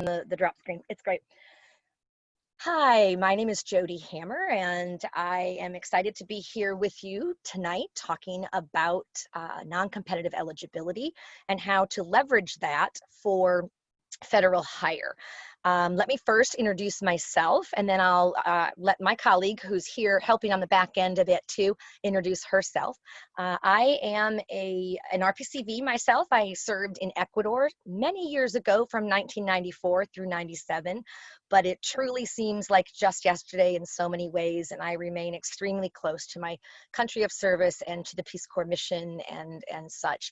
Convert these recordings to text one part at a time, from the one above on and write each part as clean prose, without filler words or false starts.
on the drop screen. It's great. Hi, my name is Jody Hammer, and I am excited to be here with you tonight talking about non-competitive eligibility and how to leverage that for federal hire. Let me first introduce myself, and then I'll let my colleague who's here helping on the back end of it too introduce herself. I am an RPCV myself. I served in Ecuador many years ago from 1994 through 97, but it truly seems like just yesterday in so many ways, and I remain extremely close to my country of service and to the Peace Corps mission and such.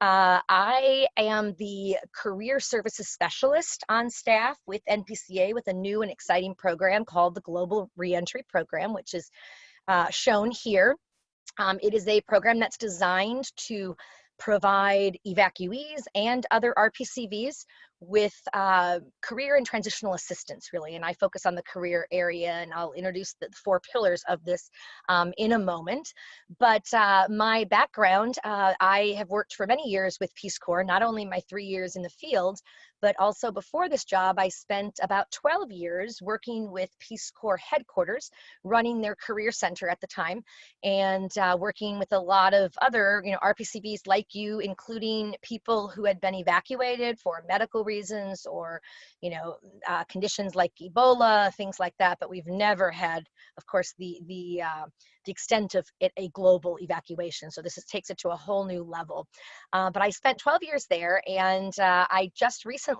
I am the Career Services Specialist on staff with NPCA with a new and exciting program called the Global Reentry Program, which is shown here. It is a program that's designed to provide evacuees and other RPCVs with career and transitional assistance, really. And I focus on the career area, and I'll introduce the 4 pillars of this in a moment. But my background, I have worked for many years with Peace Corps, not only my 3 years in the field, but also before this job, I spent about 12 years working with Peace Corps headquarters, running their career center at the time, and working with a lot of other, RPCVs like you, including people who had been evacuated for medical reasons or, conditions like Ebola, things like that. But we've never had, of course, the extent of it a global evacuation. So this takes it to a whole new level. But I spent 12 years there, and I just recently,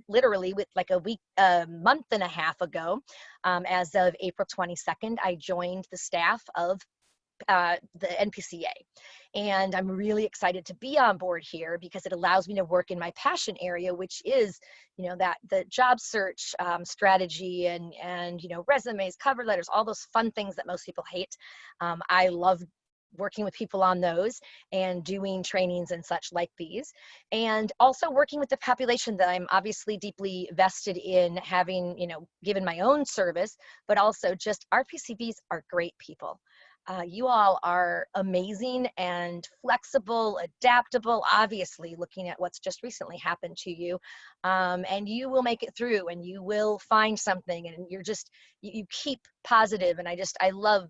literally with like a month and a half ago, as of April 22nd, I joined the staff of the NPCA. And I'm really excited to be on board here because it allows me to work in my passion area, which is, that the job search strategy and resumes, cover letters, all those fun things that most people hate. I love working with people on those and doing trainings and such like these, and also working with the population that I'm obviously deeply vested in, having, given my own service, but also just RPCVs are great people. You all are amazing and flexible, adaptable, obviously looking at what's just recently happened to you, and you will make it through, and you will find something, and you keep positive, and I love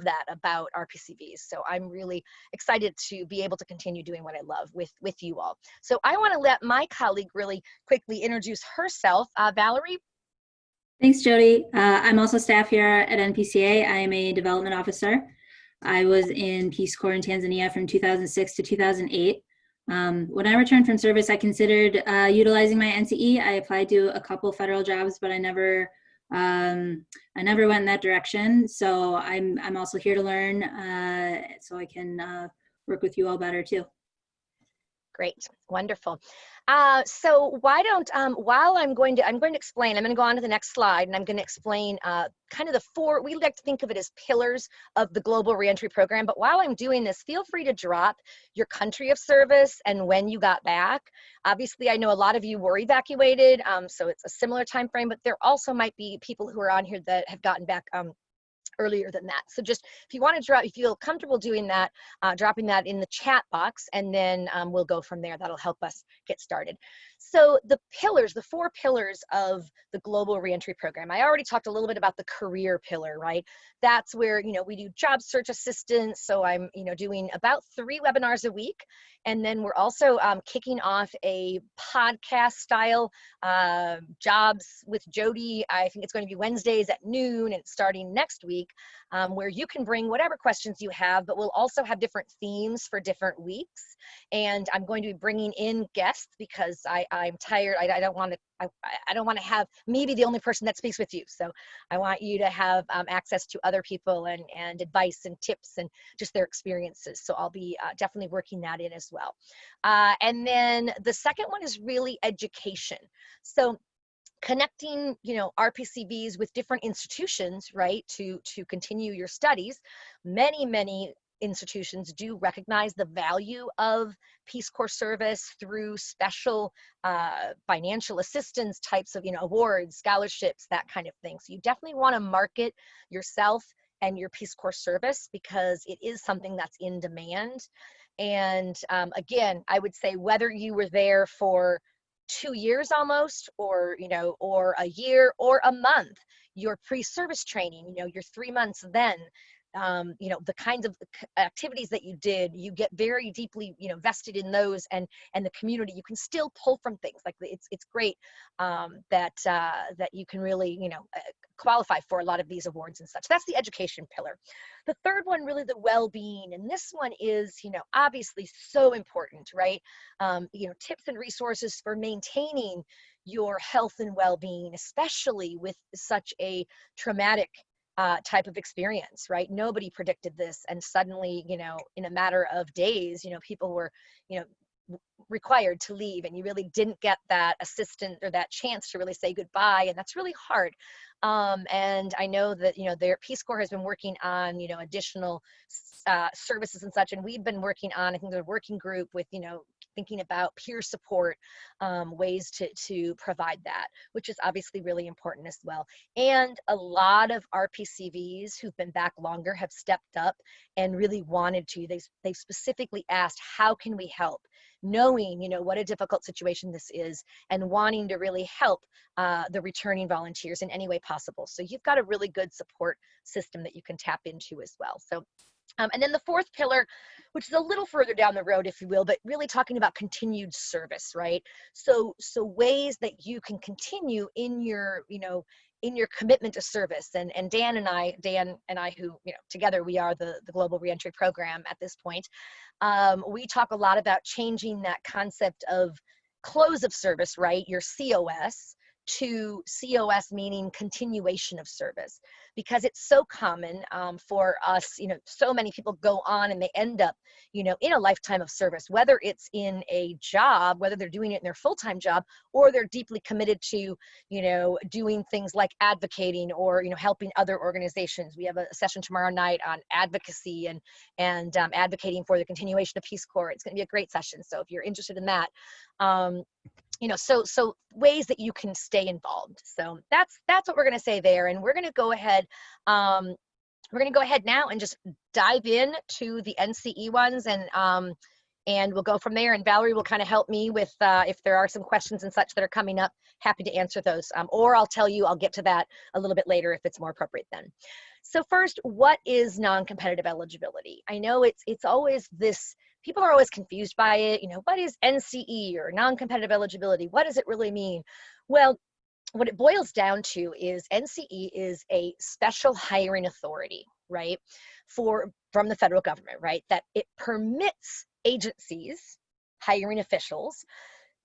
that about RPCVs. So I'm really excited to be able to continue doing what I love with you all. So I want to let my colleague really quickly introduce herself. Valerie. Thanks, Jody. I'm also staff here at NPCA. I am a development officer. I was in Peace Corps in Tanzania from 2006 to 2008. When I returned from service, I considered utilizing my NCE. I applied to a couple federal jobs, but I never went in that direction. So I'm also here to learn, so I can work with you all better too. Great, wonderful. So why don't, while I'm going to explain, I'm going to go on to the next slide, and I'm going to explain kind of the 4, we like to think of it as pillars of the Global Reentry Program. But while I'm doing this, feel free to drop your country of service and when you got back. Obviously, I know a lot of you were evacuated, so it's a similar time frame, but there also might be people who are on here that have gotten back earlier than that. So just if you want to drop, if you feel comfortable doing that, dropping that in the chat box, and then we'll go from there. That'll help us get started. So the pillars, the 4 pillars of the Global Reentry Program. I already talked a little bit about the career pillar, right? That's where, we do job search assistance. So I'm, doing about 3 webinars a week. And then we're also kicking off a podcast style Jobs with Jody. I think it's going to be Wednesdays at noon, and starting next week, where you can bring whatever questions you have, but we'll also have different themes for different weeks. And I'm going to be bringing in guests because I'm tired. I don't want to have me be the only person that speaks with you. So I want you to have access to other people and advice and tips and just their experiences. So I'll be definitely working that in as well. And then the second one is really education. So connecting, RPCVs with different institutions, right, to continue your studies. Many institutions do recognize the value of Peace Corps service through special financial assistance types of, awards, scholarships, that kind of thing. So you definitely want to market yourself and your Peace Corps service because it is something that's in demand. And again, I would say whether you were there for 2 years almost, or, you know, or a year or a month. Your pre-service training, you know, your 3 months then, you know, the kinds of activities that you did, you get very deeply, you know, vested in those, and the community, you can still pull from things. Like, it's great that you can really, you know, qualify for a lot of these awards and such. That's the education pillar. The third one, really the well-being, and this one is, you know, obviously so important, right? You know, tips and resources for maintaining your health and well-being, especially with such a traumatic type of experience, right? Nobody predicted this, and suddenly, you know, in a matter of days, you know, people were, you know, required to leave, and you really didn't get that assistant or that chance to really say goodbye, and that's really hard. And I know that, you know, their Peace Corps has been working on, you know, additional services and such, and we've been working on, I think, the working group with, you know, thinking about peer support, ways to provide that, which is obviously really important as well. And a lot of RPCVs who've been back longer have stepped up and really wanted to. They've specifically asked, how can we help? Knowing, you know, what a difficult situation this is, and wanting to really help the returning volunteers in any way possible. So you've got a really good support system that you can tap into as well. So, and then the fourth pillar, which is a little further down the road, if you will, but really talking about continued service, right? So ways that you can continue in your, you know, in your commitment to service. And Dan and I, who, you know, together we are the Global Reentry Program at this point. We talk a lot about changing that concept of close of service, right? Your COS, to COS, meaning continuation of service, because it's so common for us, you know, so many people go on and they end up, you know, in a lifetime of service, whether it's in a job, whether they're doing it in their full-time job, or they're deeply committed to, you know, doing things like advocating or, you know, helping other organizations. We have a session tomorrow night on advocacy and advocating for the continuation of Peace Corps. It's going to be a great session. So if you're interested in that, you know, so ways that you can stay involved. So that's what we're going to say there, and we're going to go ahead. We're going to go ahead now and just dive in to the NCE ones, and we'll go from there. And Valerie will kind of help me with if there are some questions and such that are coming up. Happy to answer those, or I'll tell you, I'll get to that a little bit later if it's more appropriate then. So first, what is non-competitive eligibility? I know it's always this. People are always confused by it. You know, what is NCE or non-competitive eligibility? What does it really mean? Well, what it boils down to is NCE is a special hiring authority, right, from the federal government, right, that it permits agencies, hiring officials,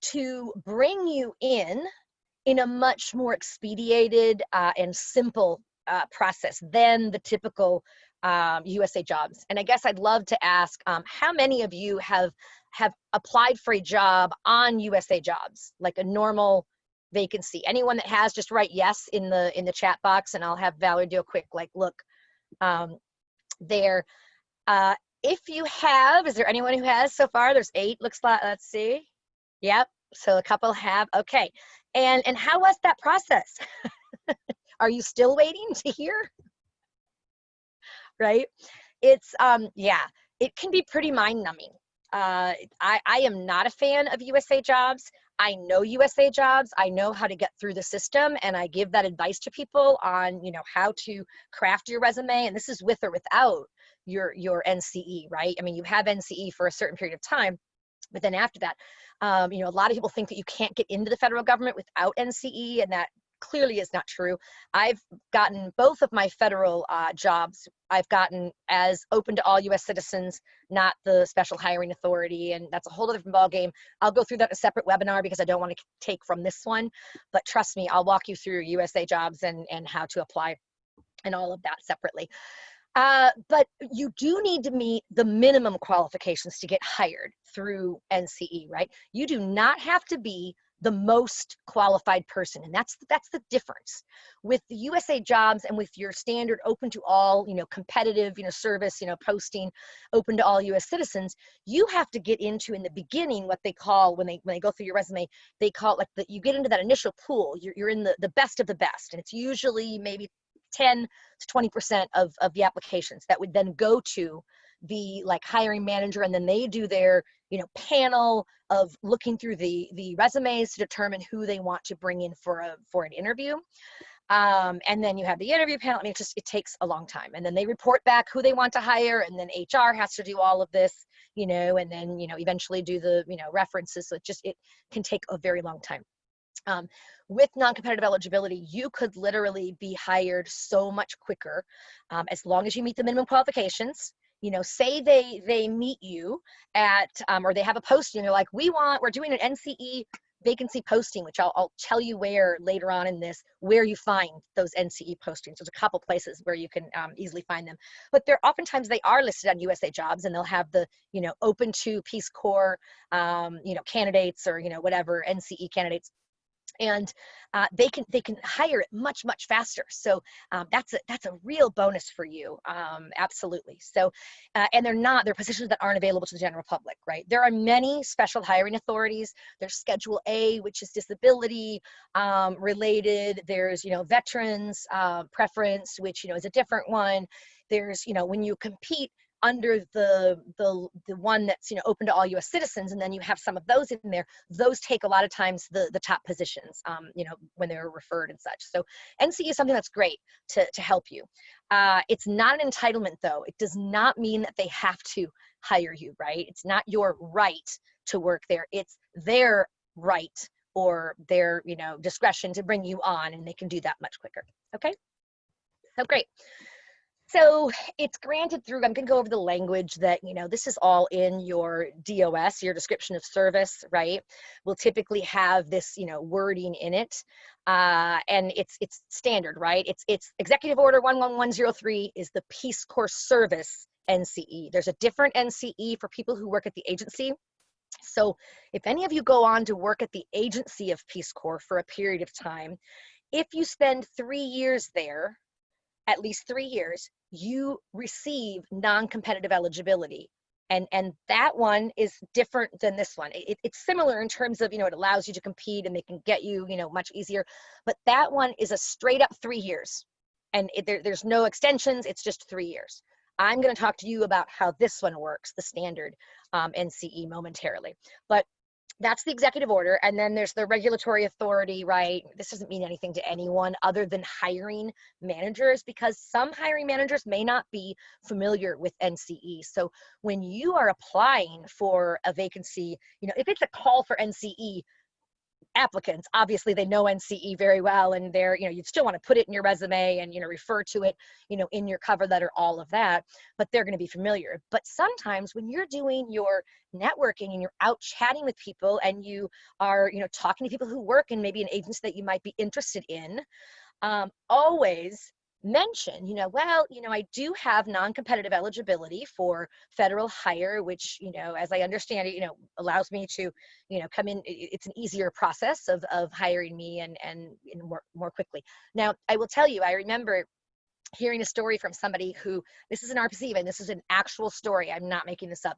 to bring you in a much more expedited and simple process than the typical USA Jobs. And I guess I'd love to ask, how many of you have applied for a job on USA Jobs, like a normal vacancy? Anyone that has, just write yes in the chat box, and I'll have Valerie do a quick like look there. If you have, is there anyone who has so far? There's 8, looks like. Let's see. Yep. So a couple have. Okay. And how was that process? Are you still waiting to hear? Right? It's yeah, it can be pretty mind-numbing. I am not a fan of USA Jobs. I know USA Jobs. I know how to get through the system, and I give that advice to people on, you know, how to craft your resume. And this is with or without your NCE, right? I mean, you have NCE for a certain period of time, but then after that, you know, a lot of people think that you can't get into the federal government without NCE, and that clearly is not true. I've gotten both of my federal jobs, I've gotten as open to all US citizens, not the special hiring authority, and that's a whole other ballgame. I'll go through that in a separate webinar because I don't want to take from this one, but trust me, I'll walk you through USA Jobs and how to apply and all of that separately. But you do need to meet the minimum qualifications to get hired through NCE, right? You do not have to be the most qualified person, and that's the difference with the USA Jobs and with your standard open to all, you know, competitive, you know, service, you know, posting open to all US citizens. You have to get into, in the beginning, what they call, when they go through your resume, they call it like you get into that initial pool. You're in the best of the best, and it's usually maybe 10 to 20% of the applications that would then go to the like hiring manager, and then they do their, you know, panel of looking through the resumes to determine who they want to bring in for an interview. And then you have the interview panel. I mean, it takes a long time. And then they report back who they want to hire. And then HR has to do all of this, you know, and then, you know, eventually do the, you know, references. So it can take a very long time. With non-competitive eligibility, you could literally be hired so much quicker, as long as you meet the minimum qualifications. You know, say they meet you at, or they have a posting, they're like, we're doing an NCE vacancy posting, which I'll tell you where later on in this, where you find those NCE postings. There's a couple places where you can easily find them, but oftentimes they are listed on USA Jobs, and they'll have the, you know, open to Peace Corps, you know, candidates, or, you know, whatever, NCE candidates. And they can hire it much faster. So that's a real bonus for you, absolutely. So and they're positions that aren't available to the general public, right? There are many special hiring authorities. There's Schedule A, which is disability related. There's, you know, veterans preference, which, you know, is a different one. There's, you know, when you compete under the one that's, you know, open to all U.S. citizens, and then you have some of those in there. Those take a lot of times the top positions, you know, when they're referred and such. So NCE is something that's great to help you. It's not an entitlement, though. It does not mean that they have to hire you, right? It's not your right to work there. It's their right or their, you know, discretion to bring you on, and they can do that much quicker. Okay, so great. So it's granted through, I'm going to go over the language that, you know, this is all in your DOS, your description of service, right? We'll typically have this, you know, wording in it. And it's standard, right? It's Executive Order 11103 is the Peace Corps Service NCE. There's a different NCE for people who work at the agency. So if any of you go on to work at the agency of Peace Corps for a period of time, if you spend 3 years there, at least 3 years, you receive non-competitive eligibility. And that one is different than this one. It's similar in terms of, you know, it allows you to compete and they can get you, you know, much easier. But that one is a straight up 3 years. And there's no extensions, it's just 3 years. I'm going to talk to you about how this one works, the standard NCE, momentarily. But that's the executive order. And then there's the regulatory authority, right? This doesn't mean anything to anyone other than hiring managers, because some hiring managers may not be familiar with NCE. So when you are applying for a vacancy, you know, if it's a call for NCE applicants, obviously they know NCE very well, and they're, you know, you'd still want to put it in your resume and, you know, refer to it, you know, in your cover letter, all of that, but they're going to be familiar. But sometimes when you're doing your networking and you're out chatting with people and you are, you know, talking to people who work in maybe an agency that you might be interested in, always mention, you know, well, you know, I do have non-competitive eligibility for federal hire, which, you know, as I understand it, you know, allows me to, you know, come in. It's an easier process of hiring me and more quickly. Now, I will tell you, I remember hearing a story from somebody who, this is an RPC, and this is an actual story. I'm not making this up.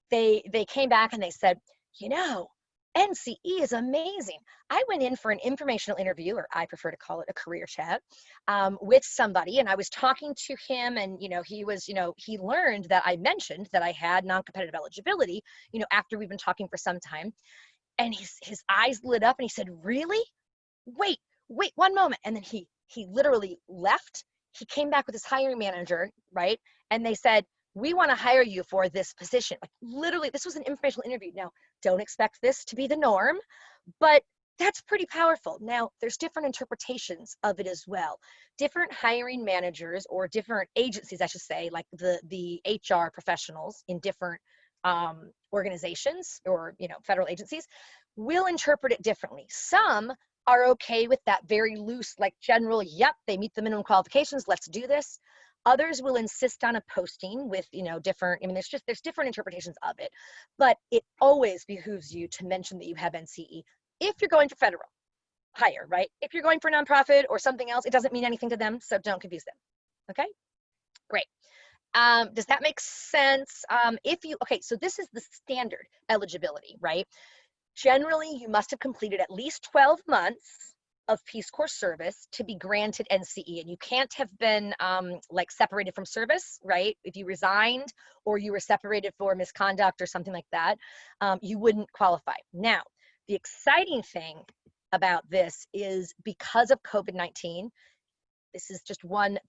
They came back and they said, you know, NCE is amazing. I went in for an informational interview, or I prefer to call it a career chat, with somebody, and I was talking to him, and, you know, he was, you know, he learned that I mentioned that I had non-competitive eligibility, you know, after we've been talking for some time, and his eyes lit up and he said, really? Wait, one moment. And then he literally left. He came back with his hiring manager, right? And they said, we want to hire you for this position. Like, literally, this was an informational interview. Now, don't expect this to be the norm, but that's pretty powerful. Now, there's different interpretations of it as well. Different hiring managers, or different agencies, I should say, like the HR professionals in different organizations, or, you know, federal agencies, will interpret it differently. Some are okay with that very loose, like, general, yep, they meet the minimum qualifications, let's do this. Others will insist on a posting with, you know, different, I mean, there's different interpretations of it, but it always behooves you to mention that you have NCE. If you're going for federal hire, right? If you're going for nonprofit or something else, it doesn't mean anything to them, so don't confuse them. Okay, great. Does that make sense? Okay, so this is the standard eligibility, right? Generally, you must have completed at least 12 months of Peace Corps service to be granted NCE. And you can't have been like separated from service, right? If you resigned or you were separated for misconduct or something like that, you wouldn't qualify. Now, the exciting thing about this is because of COVID-19, this is just one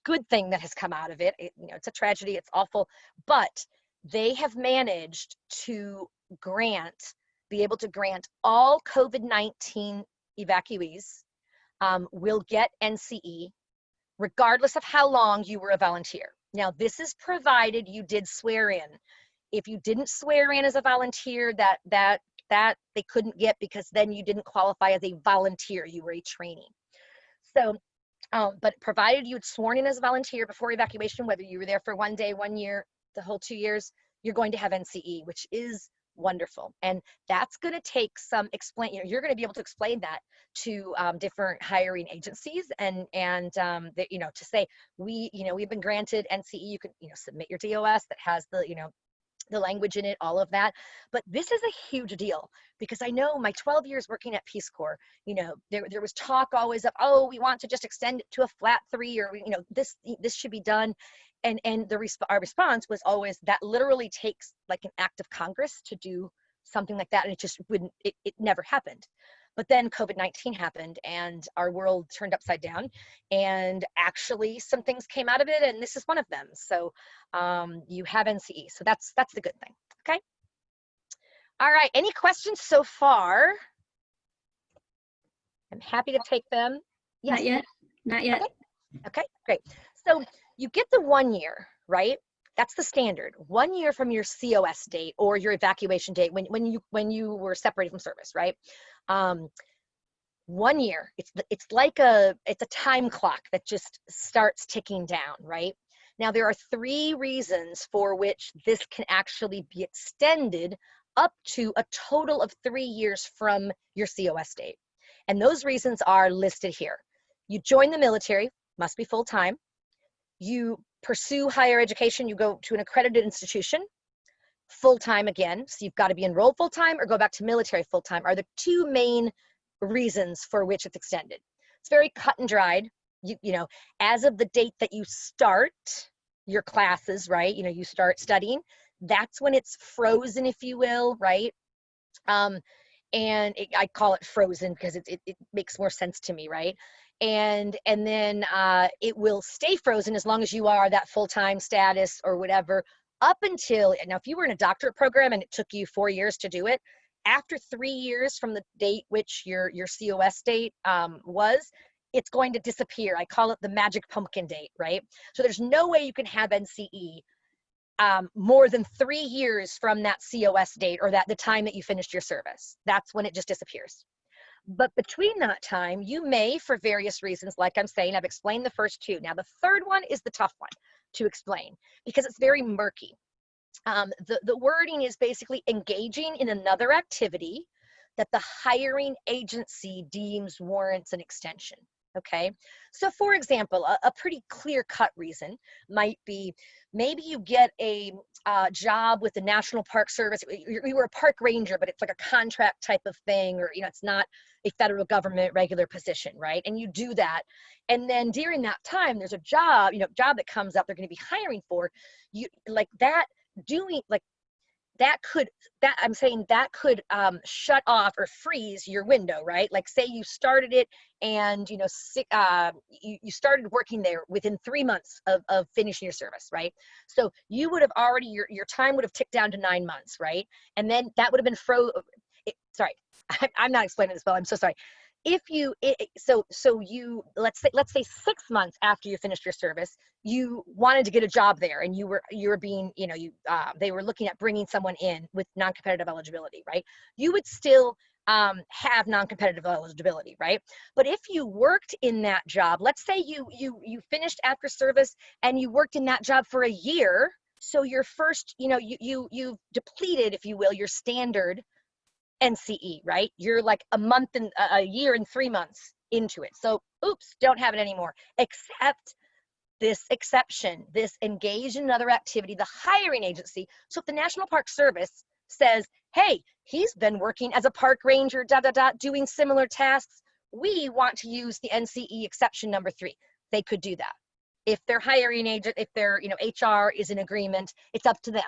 good thing that has come out of it. You know, it's a tragedy, it's awful, but they have managed to be able to grant all COVID-19 evacuees will get NCE regardless of how long you were a volunteer. Now, this is provided you did swear in. If you didn't swear in as a volunteer, that they couldn't get, because then you didn't qualify as a volunteer, you were a trainee. So, but provided you had sworn in as a volunteer before evacuation, whether you were there for 1 day, 1 year, the whole 2 years, you're going to have NCE, which is wonderful. And that's going to take some you're going to be able to explain that to different hiring agencies, and that, to say, we've been granted NCE. You can, submit your DOS that has the language in it, all of that. But this is a huge deal, because I know my 12 years working at Peace Corps, there was talk always of, oh, we want to just extend it to a flat 3, or, this should be done. And our response was always, that literally takes like an act of Congress to do something like that. And it just wouldn't, it never happened. But then COVID-19 happened and our world turned upside down, and actually some things came out of it, and this is one of them. So you have NCE. So that's the good thing. Okay. All right. Any questions so far? I'm happy to take them. Yes. Not yet. Not yet. Okay, great. So you get the 1 year, right? That's the standard. 1 year from your COS date or your evacuation date when you were separated from service, right? 1 year. It's like a time clock that just starts ticking down, right? Now there are 3 reasons for which this can actually be extended up to a total of 3 years from your COS date. And those reasons are listed here. You join the military, must be full-time. You pursue higher education, you go to an accredited institution, full-time again. So you've got to be enrolled full-time or go back to military full-time are the 2 main reasons for which it's extended. It's very cut and dried. As of the date that you start your classes, right? You start studying, that's when it's frozen, if you will, right? I call it frozen because it makes more sense to me, right? And then it will stay frozen as long as you are that full-time status or whatever, up until, now if you were in a doctorate program and it took you 4 years to do it, after 3 years from the date which your COS date was, it's going to disappear. I call it the magic pumpkin date, right? So there's no way you can have NCE more than 3 years from that COS date or the time that you finished your service. That's when it just disappears. But between that time, you may, for various reasons, like I'm saying, I've explained the first 2. Now, the third one is the tough one to explain because it's very murky. The wording is basically engaging in another activity that the hiring agency deems warrants an extension. Okay, so for example, a pretty clear-cut reason might be maybe you get a job with the National Park Service. You were a park ranger, but it's like a contract type of thing, or it's not a federal government regular position, right? And you do that, and then during that time, there's a job, job that comes up. They're going to be hiring for you, like that. That could shut off or freeze your window, right? Like say you started it and you started working there within 3 months of finishing your service, right? So you would have already, your time would have ticked down to 9 months, right? And then that would have been sorry, I'm not explaining this well, I'm so sorry. If you, let's say 6 months after you finished your service, you wanted to get a job there, and you were being, they were looking at bringing someone in with non-competitive eligibility, right? You would still have non-competitive eligibility, right? But if you worked in that job, let's say you finished after service and you worked in that job for a year, so your first, you've depleted, if you will, your standard NCE, right? You're like a year and 3 months into it. So, oops, don't have it anymore. Except this exception, this engage in another activity, the hiring agency. So if the National Park Service says, hey, he's been working as a park ranger, doing similar tasks, we want to use the NCE exception number 3. They could do that. If their hiring agent, if their HR is in agreement, it's up to them.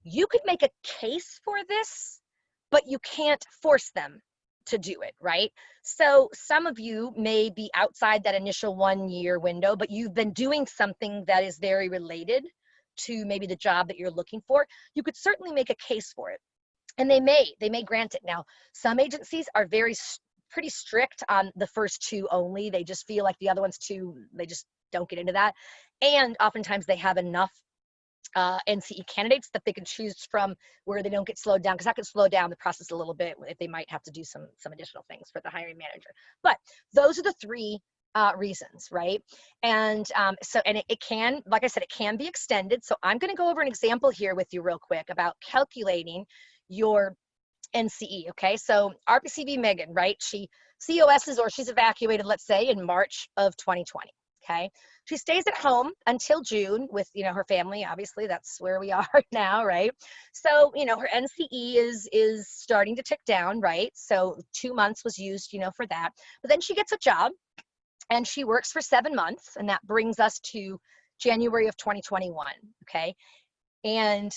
You could make a case for this, but you can't force them to do it, right? So some of you may be outside that initial 1-year window, but you've been doing something that is very related to maybe the job that you're looking for. You could certainly make a case for it, and they may grant it. Now, some agencies are pretty strict on the first 2 only. They just feel like the other ones too, they just don't get into that. And oftentimes they have enough NCE candidates that they can choose from where they don't get slowed down, because that could slow down the process a little bit if they might have to do some additional things for the hiring manager. But those are the 3 reasons, right? And it can, like I said, it can be extended. So I'm going to go over an example here with you real quick about calculating your NCE. Okay, so RPCV Megan, right? She COSs, or she's evacuated, let's say, in March of 2020. Okay, she stays at home until June with her family. Obviously, that's where we are now, right? So her NCE is starting to tick down, right? So 2 months was used for that. But then she gets a job and she works for 7 months, and that brings us to January of 2021. Okay, and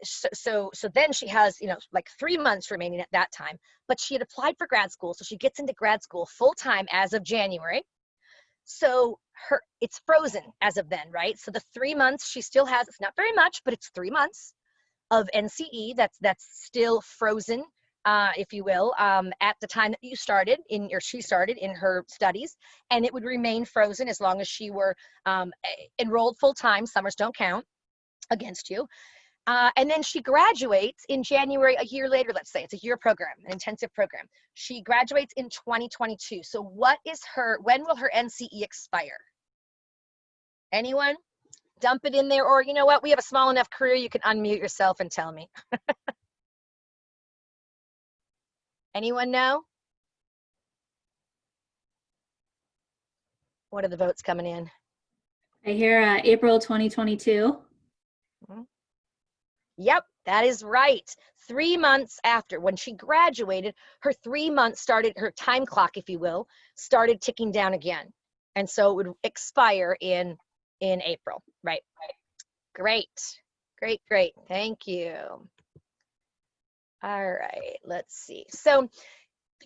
so then she has like 3 months remaining at that time, but she had applied for grad school, so she gets into grad school full-time as of January. So it's frozen as of then, right? So the 3 months she still has, it's not very much, but it's 3 months of NCE that's still frozen, if you will, at the time that you started she started in her studies, and it would remain frozen as long as she were enrolled full-time. Summers don't count against you. And then she graduates in January, a year later. Let's say it's a year program, an intensive program. She graduates in 2022. So when will her NCE expire? Anyone? Dump it in there, or you know what? We have a small enough career, you can unmute yourself and tell me. Anyone know? What are the votes coming in? I hear April 2022. Yep, that is right. 3 months after, when she graduated, her 3 months started, her time clock, if you will, started ticking down again. And so it would expire in April, right? Great, great, great. Thank you. All right, let's see. So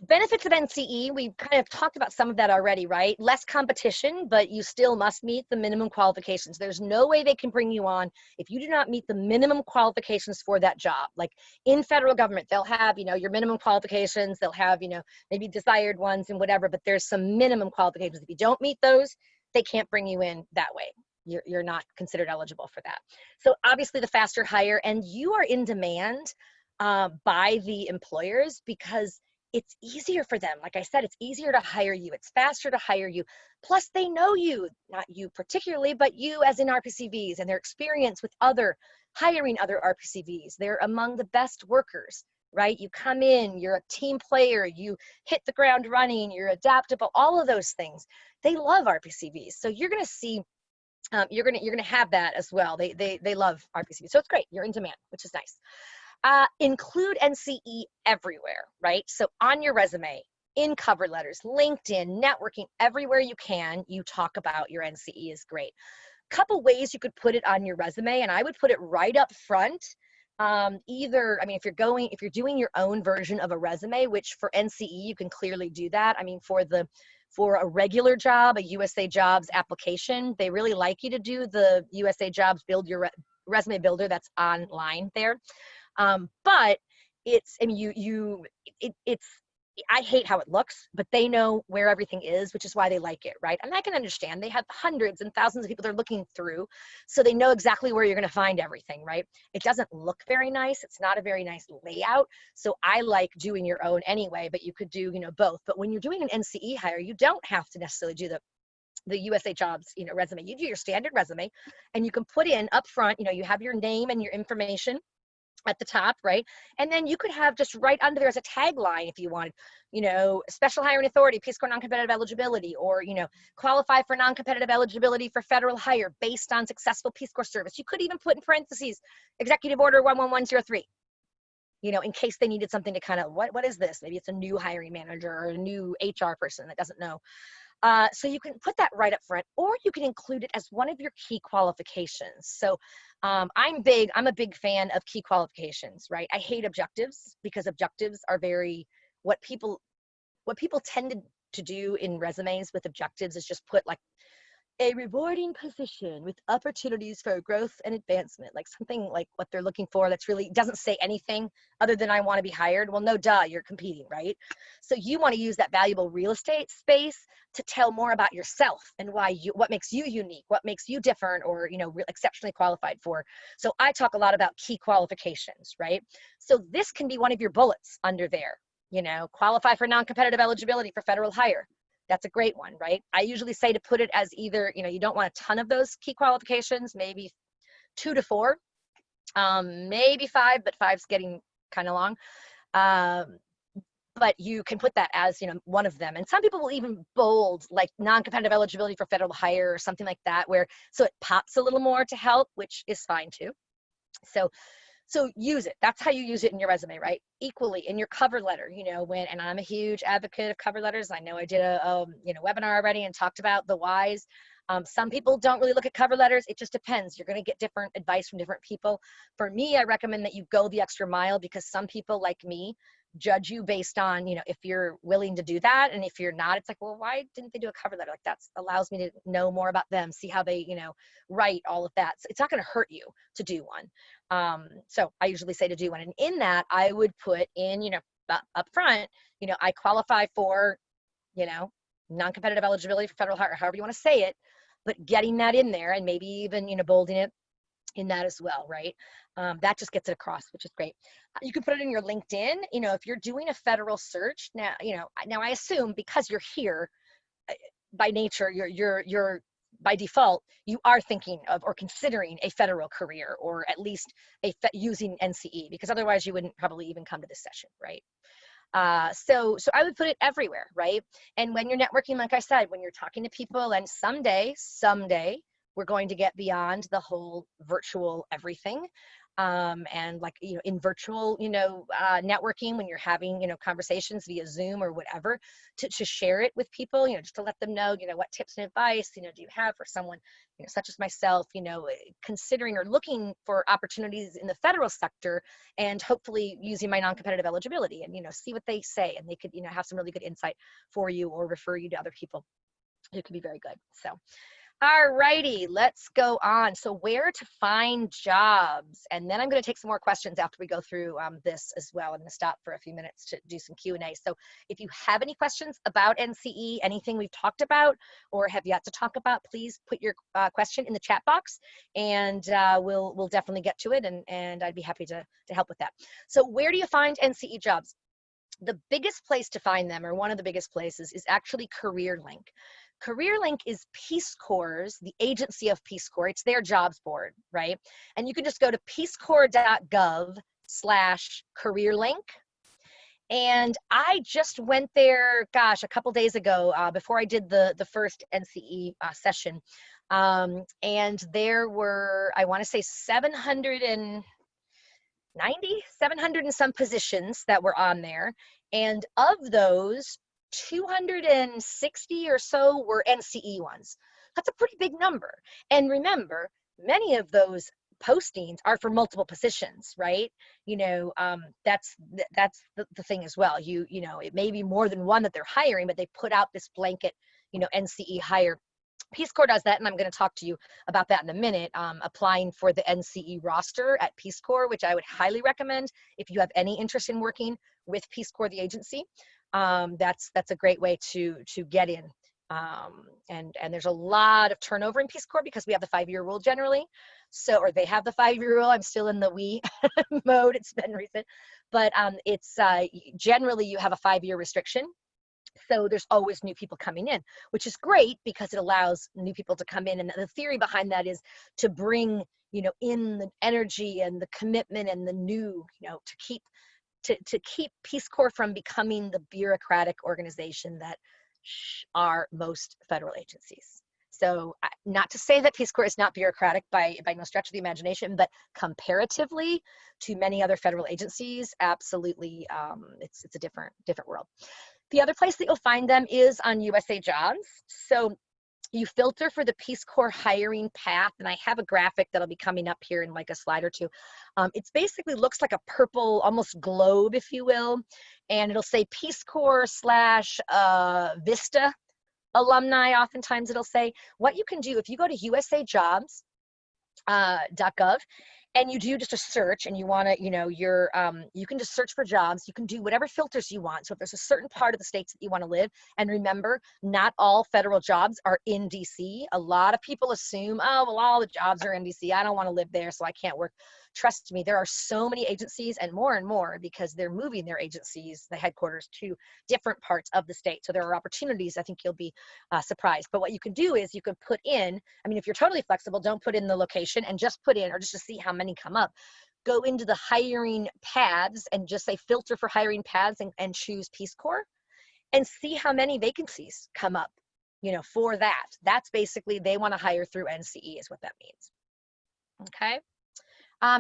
benefits of NCE, we've kind of talked about some of that already, right? Less competition, but you still must meet the minimum qualifications. There's no way they can bring you on if you do not meet the minimum qualifications for that job. Like in federal government, they'll have, your minimum qualifications, they'll have, maybe desired ones and whatever, but there's some minimum qualifications. If you don't meet those, they can't bring you in that way. You're not considered eligible for that. So obviously the faster hire, and you are in demand by the employers because it's easier for them. Like I said, it's easier to hire you. It's faster to hire you. Plus they know you, not you particularly, but you as in RPCVs and their experience with hiring other RPCVs. They're among the best workers, right? You come in, you're a team player, you hit the ground running, you're adaptable, all of those things. They love RPCVs. So you're going to see, you're going to have that as well. They love RPCVs. So it's great. You're in demand, which is nice. Include NCE everywhere, right? So on your resume, in cover letters, LinkedIn, networking, everywhere you can, you talk about your NCE is great. Couple ways you could put it on your resume, and I would put it right up front. If you're doing your own version of a resume, which for NCE, you can clearly do that. I mean, for a regular job, a USA Jobs application, they really like you to do the USA Jobs Build Your Resume Builder that's online there. But I hate how it looks, but they know where everything is, which is why they like it, right? And I can understand they have hundreds and thousands of people they're looking through, so they know exactly where you're going to find everything, right? It doesn't look very nice. It's not a very nice layout. So I like doing your own anyway, but you could do, both. But when you're doing an NCE hire, you don't have to necessarily do the USA Jobs, resume. You do your standard resume, and you can put in up front, you have your name and your information at the top, right? And then you could have just right under there as a tagline if you wanted, special hiring authority, Peace Corps non-competitive eligibility, or, qualify for non-competitive eligibility for federal hire based on successful Peace Corps service. You could even put in parentheses, Executive Order 11103. in case they needed something to kind of, what is this? Maybe it's a new hiring manager or a new HR person that doesn't know. So you can put that right up front, or you can include it as one of your key qualifications. So I'm a big fan of key qualifications, right? I hate objectives because objectives are what people tend to do in resumes with objectives is just put like a rewarding position with opportunities for growth and advancement, like something like what they're looking for that's really doesn't say anything other than I want to be hired. Well, no, duh, you're competing, right? So you want to use that valuable real estate space to tell more about yourself and what makes you unique, what makes you different, or exceptionally qualified for. So I talk a lot about key qualifications, right? So this can be one of your bullets under there. Qualify for non-competitive eligibility for federal hire. That's a great one, right? I usually say to put it as either, you don't want a ton of those key qualifications, maybe 2 to 4, maybe 5, but 5's getting kind of long. But you can put that as, one of them. And some people will even bold like non-competitive eligibility for federal hire or something like that, so it pops a little more to help, which is fine too. So use it. That's how you use it in your resume, right? Equally in your cover letter, and I'm a huge advocate of cover letters. I know I did a webinar already and talked about the whys. Some people don't really look at cover letters. It just depends. You're going to get different advice from different people. For me, I recommend that you go the extra mile, because some people like me judge you based on, if you're willing to do that. And if you're not, it's like, well, why didn't they do a cover letter? Like that allows me to know more about them, see how they, write, all of that. So it's not going to hurt you to do one. So I usually say to do one. And in that, I would put in, up front, I qualify for, non-competitive eligibility for federal hire, or however you want to say it, but getting that in there and maybe even, bolding it in that as well, right? That just gets it across, which is great. You can put it in your LinkedIn, if you're doing a federal search now, now I assume because you're here by nature, you're by default, you are thinking of or considering a federal career, or at least using NCE, because otherwise you wouldn't probably even come to this session, right? So I would put it everywhere, right? And when you're networking, like I said, when you're talking to people, and someday we're going to get beyond the whole virtual everything. And like, in virtual, networking, when you're having, conversations via Zoom or whatever, to share it with people, just to let them know, what tips and advice, do you have for someone, such as myself, considering or looking for opportunities in the federal sector, and hopefully using my non-competitive eligibility, and, see what they say, and they could, have some really good insight for you or refer you to other people. It could be very good. So, all righty, let's go on. So where to find jobs? And then I'm going to take some more questions after we go through this as well. I'm going to stop for a few minutes to do some Q&A. So if you have any questions about NCE, anything we've talked about or have yet to talk about, please put your question in the chat box, and we'll definitely get to it, and I'd be happy to help with that. So where do you find NCE jobs? The biggest place to find them, or one of the biggest places, is actually CareerLink. CareerLink is Peace Corps', the agency of Peace Corps. It's their jobs board, right? And you can just go to peacecorps.gov/CareerLink. And I just went there, gosh, a couple days ago, before I did the first NCE session. And there were, I want to say 700 and some positions that were on there. And of those, 260 or so were NCE ones. That's a pretty big number. And remember, many of those postings are for multiple positions, right? That's the thing as well. It may be more than one that they're hiring, but they put out this blanket, NCE hire. Peace Corps does that, and I'm going to talk to you about that in a minute. Applying for the NCE roster at Peace Corps, which I would highly recommend if you have any interest in working with Peace Corps, the agency. That's a great way to get in. And there's a lot of turnover in Peace Corps because we have the 5-year rule generally. So, or they have the 5-year rule. I'm still in the we mode. It's been recent, but it's generally you have a 5-year restriction. So there's always new people coming in, which is great because it allows new people to come in. And the theory behind that is to bring, in the energy and the commitment and the new, to keep Peace Corps from becoming the bureaucratic organization that are most federal agencies. So not to say that Peace Corps is not bureaucratic by no stretch of the imagination, but comparatively to many other federal agencies, absolutely, it's a different world. The other place that you'll find them is on USA Jobs. So you filter for the Peace Corps hiring path, and I have a graphic that'll be coming up here in like a slide or two. It's basically looks like a purple, almost globe, if you will, and it'll say Peace Corps slash Vista alumni. Oftentimes it'll say. What you can do if you go to usajobs.gov and you do just a search and you want to, you can just search for jobs. You can do whatever filters you want. So if there's a certain part of the states that you want to live, and remember, not all federal jobs are in DC. A lot of people assume, oh, well, all the jobs are in DC. I don't want to live there, so I can't work. Trust me, there are so many agencies, and more, because they're moving their agencies, the headquarters, to different parts of the state. So there are opportunities. I think you'll be surprised. But what you can do is you can put in, I mean, if you're totally flexible, don't put in the location and just put in, or just to see how many come up, go into the hiring paths and just say filter for hiring paths and choose Peace Corps and see how many vacancies come up, for that. That's basically, they want to hire through NCE is what that means. Okay.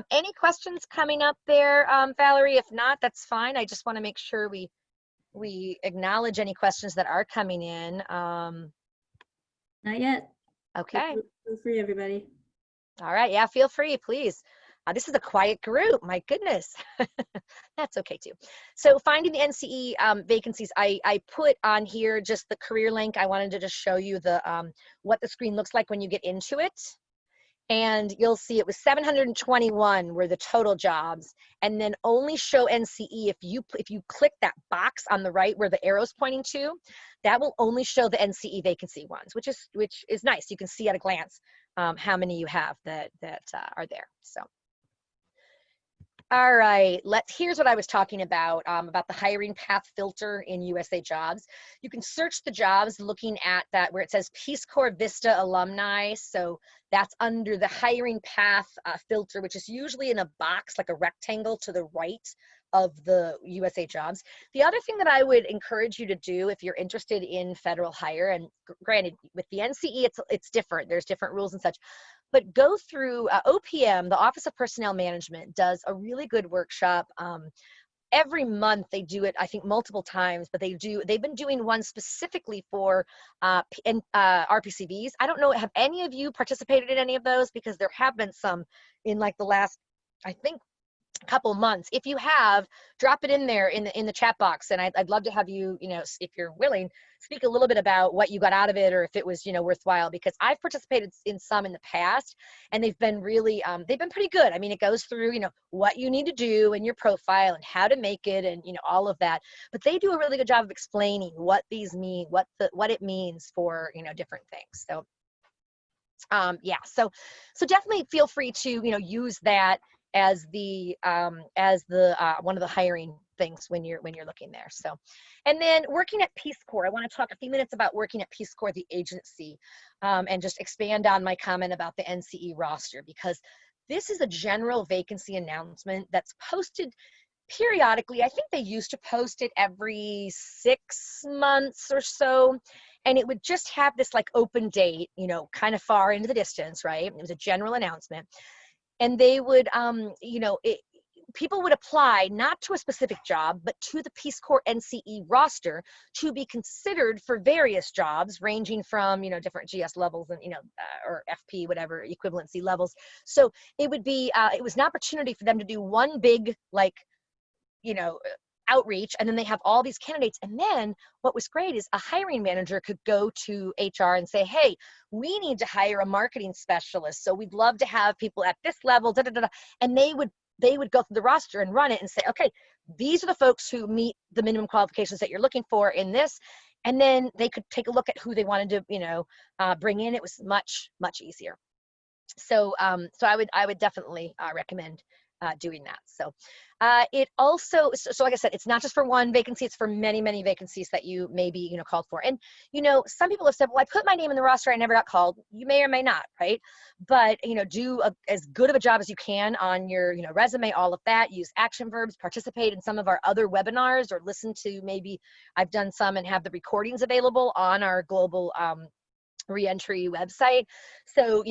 Any questions coming up there, Valerie? If not, that's fine. I just want to make sure we acknowledge any questions that are coming in. Not yet. Okay. Feel free, everybody. All right. Yeah, feel free, please. This is a quiet group. My goodness. That's okay too. So finding the NCE vacancies, I put on here just the career link. I wanted to just show you the what the screen looks like when you get into it. And you'll see it was 721 were the total jobs, and then only show NCE if you click that box on the right where the arrow's pointing to, that will only show the NCE vacancy ones, which is nice. You can see at a glance how many you have that are there. So. All right, here's what I was talking about the hiring path filter in USA Jobs. You can search the jobs looking at that where it says Peace Corps Vista alumni. So that's under the hiring path filter, which is usually in a box, like a rectangle to the right of the USA Jobs. The other thing that I would encourage you to do if you're interested in federal hire, and granted with the NCE it's different, there's different rules and such, but go through OPM, the Office of Personnel Management, does a really good workshop. Every month they do it, I think multiple times, but they've been doing one specifically for RPCVs. I don't know, have any of you participated in any of those? Because there have been some in like the last, I think, couple months. If you have, drop it in there in the chat box, and I'd love to have you, if you're willing, speak a little bit about what you got out of it, or if it was, worthwhile, because I've participated in some in the past, and they've been really, they've been pretty good. I mean, it goes through, what you need to do in your profile and how to make it, and, all of that. But they do a really good job of explaining what these mean, what it means for, different things. So, yeah, so definitely feel free to, use that as the one of the hiring things when you're looking there. So, and then working at Peace Corps, I want to talk a few minutes about working at Peace Corps, the agency, and just expand on my comment about the NCE roster, because this is a general vacancy announcement that's posted periodically. I think they used to post it every 6 months or so, and it would just have this like open date, kind of far into the distance, right? It was a general announcement. And they would, people would apply not to a specific job, but to the Peace Corps NCE roster to be considered for various jobs, ranging from, different GS levels and, or FP, whatever equivalency levels. So it would be, it was an opportunity for them to do one big, outreach, and then they have all these candidates. And then what was great is a hiring manager could go to HR and say, hey, we need to hire a marketing specialist, so we'd love to have people at this level, da, da, da, da. And they would go through the roster and run it and say, okay, these are the folks who meet the minimum qualifications that you're looking for in this. And then they could take a look at who they wanted to, bring in. It was much, much easier. So, so I would definitely recommend doing that. So it also, so like I said, it's not just for one vacancy, it's for many, many vacancies that you may be, called for. And, some people have said, well, I put my name in the roster, I never got called. You may or may not, right? But, do as good of a job as you can on your, resume, all of that. Use action verbs, participate in some of our other webinars, or listen to, maybe I've done some and have the recordings available on our global reentry website. So,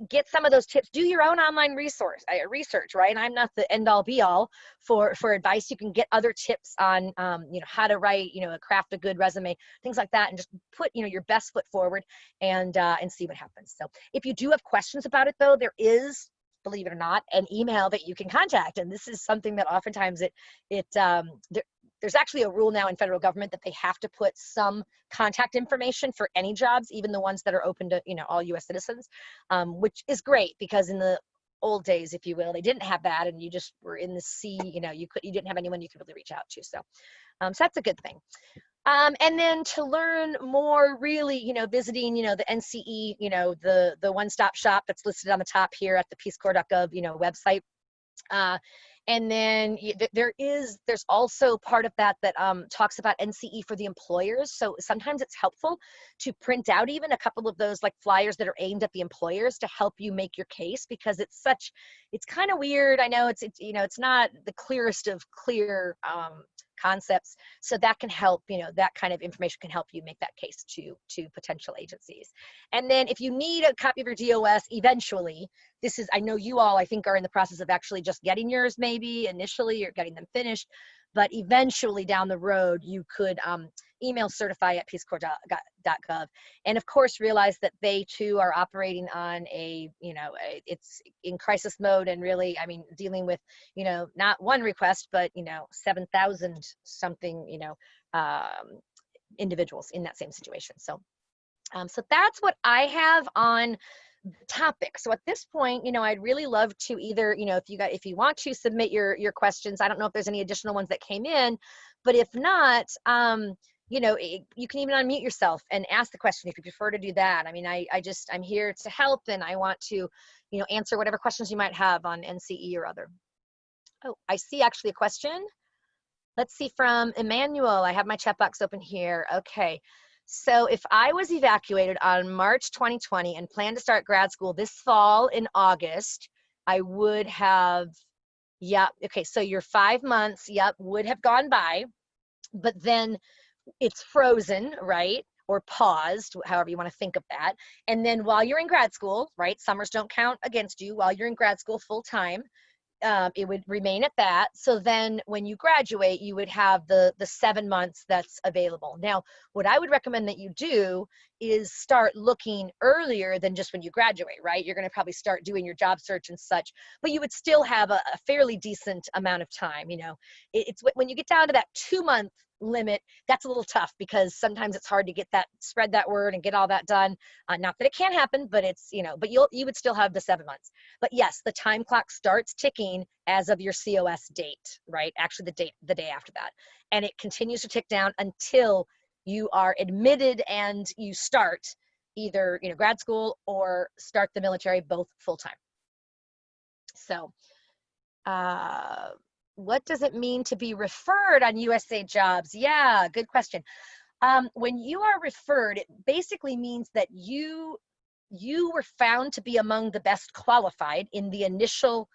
get some of those tips, do your own online research, right? And I'm not the end all be all for advice. You can get other tips on, how to write, craft a good resume, things like that, and just put, your best foot forward and see what happens. So if you do have questions about it though, there is, believe it or not, an email that you can contact. And this is something that oftentimes there's actually a rule now in federal government that they have to put some contact information for any jobs, even the ones that are open to, all U.S. citizens, which is great because in the old days, if you will, they didn't have that, and you just were in the sea. You didn't have anyone you could really reach out to. So that's a good thing. And then to learn more, really, visiting, the NCE, the one-stop shop that's listed on the top here at the peacecorps.gov, website. And then there's also part of that talks about NCE for the employers. So sometimes it's helpful to print out even a couple of those like flyers that are aimed at the employers to help you make your case, because it's kind of weird. I know it's not the clearest of clear concepts. So that can help, that kind of information can help you make that case to potential agencies. And then if you need a copy of your DOS eventually, I know you all, I think, are in the process of actually just getting yours maybe initially, or getting them finished, but eventually down the road, you could email certify@peacecorps.gov. And of course, realize that they too are operating on it's in crisis mode, and really, dealing with, not one request, but, 7,000 something, individuals in that same situation. So, so that's what I have on topic. So at this point, I'd really love to either, if you want to submit your questions. I don't know if there's any additional ones that came in, but if not, you can even unmute yourself and ask the question if you prefer to do that. I'm here to help, and I want to, answer whatever questions you might have on NCE or other. Oh, I see actually a question. Let's see, from Emmanuel. I have my chat box open here. Okay. So if I was evacuated on March 2020 and planned to start grad school this fall in August, I would have, okay, so your 5 months, would have gone by, but then it's frozen, right? Or paused, however you want to think of that. And then while you're in grad school, right, summers don't count against you, while you're in grad school full time, it would remain at that. So then when you graduate, you would have the 7 months that's available. Now, what I would recommend that you do is start looking earlier than just when you graduate, right? You're going to probably start doing your job search and such, but you would still have a fairly decent amount of time. It's when you get down to that 2-month limit, that's a little tough, because sometimes it's hard to spread that word and get all that done. Not that it can't happen, but it's, but you would still have the 7 months. But yes, the time clock starts ticking as of your COS date, right? Actually the day after that. And it continues to tick down until you are admitted and you start either, grad school or start the military, both full-time. So, what does it mean to be referred on USA Jobs? Yeah, good question. When you are referred, it basically means that you were found to be among the best qualified in the initial,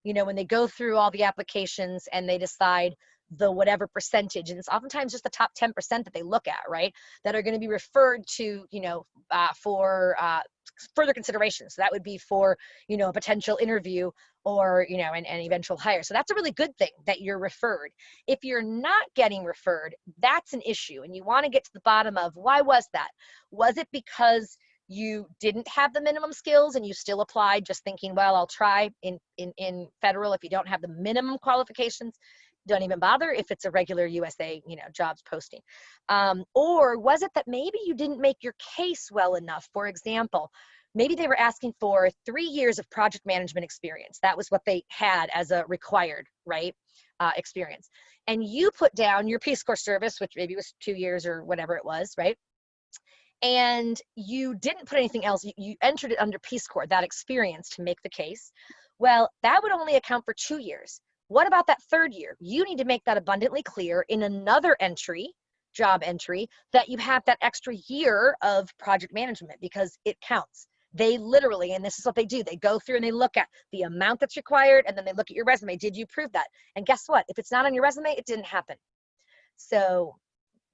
when they go through all the applications and they decide the whatever percentage, and it's oftentimes just the top 10% that they look at, right, that are going to be referred to, for further consideration. So that would be for, a potential interview, or, an eventual hire. So that's a really good thing that you're referred. If you're not getting referred, that's an issue. And you want to get to the bottom of, why was that? Was it because you didn't have the minimum skills and you still applied just thinking, well, I'll try in federal? If you don't have the minimum qualifications, don't even bother if it's a regular USA, jobs posting. Or was it that maybe you didn't make your case well enough? For example, maybe they were asking for 3 years of project management experience. That was what they had as a required, right, experience. And you put down your Peace Corps service, which maybe was 2 years or whatever it was, right? And you didn't put anything else. You entered it under Peace Corps, that experience, to make the case. Well, that would only account for 2 years. What about that 3rd year? You need to make that abundantly clear in another entry, job entry, that you have that extra year of project management, because it counts. They literally, and this is what they do, they go through and they look at the amount that's required, and then they look at your resume. Did you prove that? And guess what? If it's not on your resume, it didn't happen. So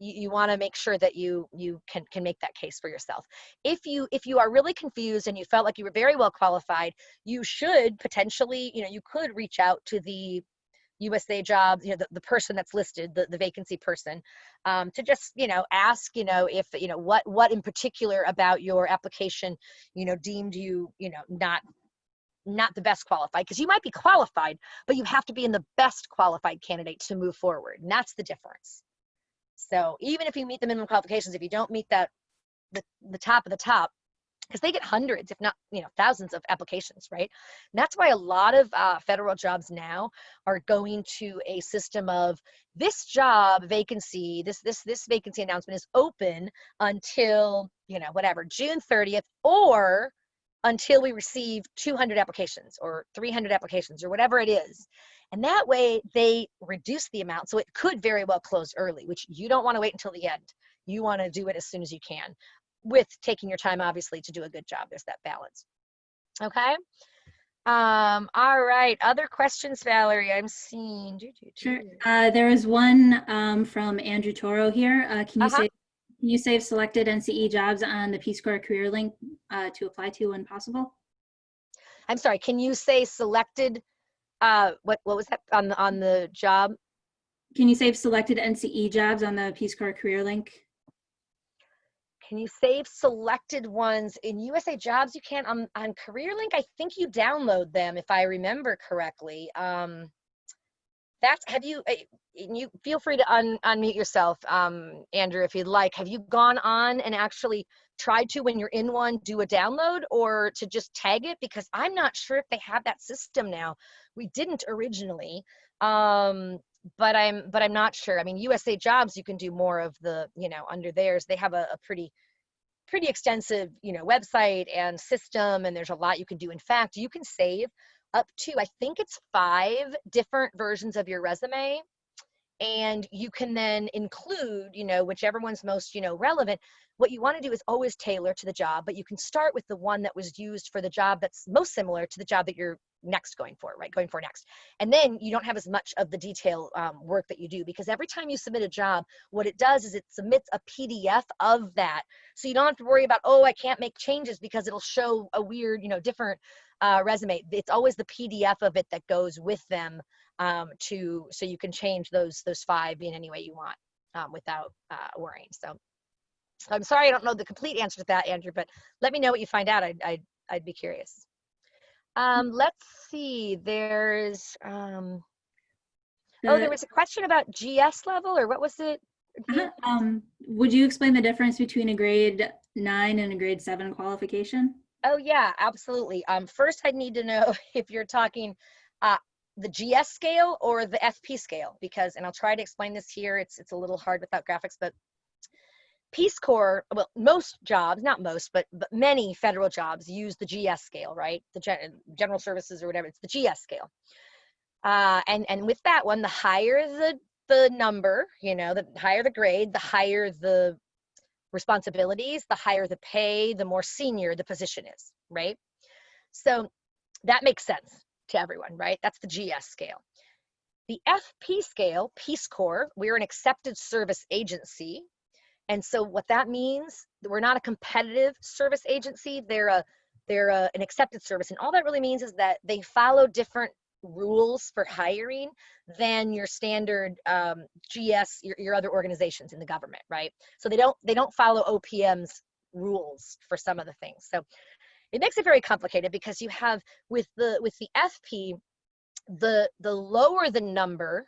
you want to make sure that you can make that case for yourself. If you are really confused and you felt like you were very well qualified, you should potentially, you could reach out to the USA Jobs, the person that's listed, the vacancy person, to just, ask, if, what in particular about your application, deemed you, not the best qualified, because you might be qualified, but you have to be in the best qualified candidate to move forward. And that's the difference. So even if you meet the minimum qualifications, if you don't meet that, the top of the top, because they get hundreds, if not, thousands of applications, right? And that's why a lot of federal jobs now are going to a system of this job vacancy, this vacancy announcement is open until, whatever, June 30th, or until we receive 200 applications or 300 applications or whatever it is. And that way they reduce the amount. So it could very well close early, which you don't want to wait until the end. You want to do it as soon as you can, with taking your time, obviously, to do a good job. There's that balance. Okay. All right. Other questions, Valerie? I'm seeing. Sure. There is one from Andrew Toro here. Can you save selected NCE jobs on the Peace Corps career link to apply to when possible? I'm sorry. Can you say selected? What was that on the job? Can you save selected NCE jobs on the Peace Corps career link? Can you save selected ones in USA Jobs? You can on CareerLink. I think you download them, if I remember correctly. You feel free to unmute yourself, Andrew, if you'd like. Have you gone on and actually tried to, when you're in one, do a download, or to just tag it? Because I'm not sure if they have that system now. We didn't originally. But I'm not sure. I mean, USA Jobs, you can do more of the, under theirs. They have a pretty extensive, website and system, and there's a lot you can do. In fact, you can save up to, I think it's 5 different versions of your resume, and you can then include, whichever one's most, relevant. What you want to do is always tailor to the job, but you can start with the one that was used for the job that's most similar to the job that you're going for next. And then you don't have as much of the detail work that you do, because every time you submit a job, what it does is it submits a PDF of that. So you don't have to worry about, I can't make changes because it'll show a weird, different resume. It's always the PDF of it that goes with them, so you can change those 5 in any way you want without worrying. So I'm sorry I don't know the complete answer to that, Andrew, but let me know what you find out. I'd be curious. Let's see. There's there was a question about GS level, or what was it? Would you explain the difference between a grade 9 and a grade 7 qualification? Oh yeah, absolutely. First I'd need to know if you're talking the GS scale or the FP scale, because, and I'll try to explain this here, it's a little hard without graphics, but Peace Corps, well, most jobs, not most, but many federal jobs use the GS scale, right? The general services or whatever, it's the GS scale. And with that one, the higher the number, the higher the grade, the higher the responsibilities, the higher the pay, the more senior the position is, right? So that makes sense to everyone, right? That's the GS scale. The FP scale, Peace Corps, we're an accepted service agency. And so what that means, we're not a competitive service agency, they're an accepted service. And all that really means is that they follow different rules for hiring than your standard GS, your other organizations in the government, right? So they don't follow OPM's rules for some of the things. So it makes it very complicated, because you have with the FP, the lower the number,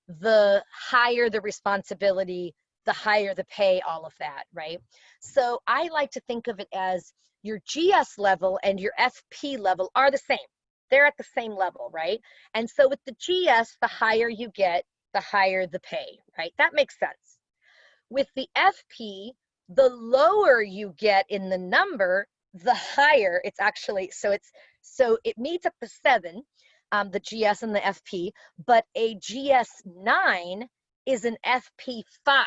the higher the responsibility, the higher the pay, all of that, right? So I like to think of it as your GS level and your FP level are the same. They're at the same level, right? And so with the GS, the higher you get, the higher the pay, right? That makes sense. With the FP, the lower you get in the number, the higher it's actually, so it meets up to 7, the GS and the FP, but a GS 9 is an FP 5.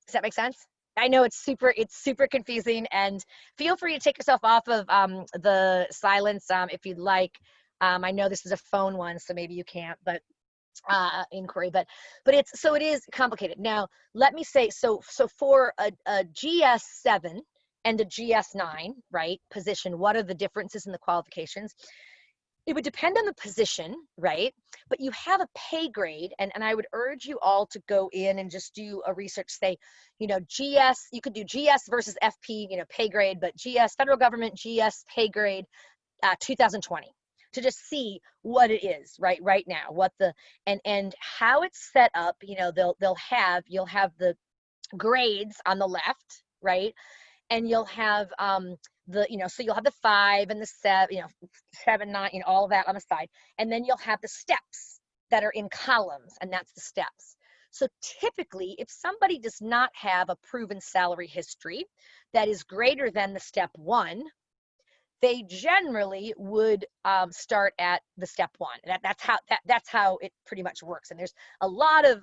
Does that make sense? I know it's super confusing, and feel free to take yourself off of the silence if you'd like. I know this is a phone one, so maybe you can't, but inquiry, but it is complicated. Now, let me say, so for a GS7 and a GS9, right, position, what are the differences in the qualifications? It would depend on the position, right? But you have a pay grade, and I would urge you all to go in and just do a research, say, GS, you could do GS versus FP, pay grade, but GS, federal government, GS pay grade, 2020, to just see what it is right now, what the, and how it's set up. You'll have the grades on the left, right? And you'll have so you'll have the 5 and the 7, 7, 9, all of that on the side. And then you'll have the steps that are in columns, and that's the steps. So typically, if somebody does not have a proven salary history that is greater than the step 1, they generally would start at the step 1. That's how it pretty much works. And there's a lot of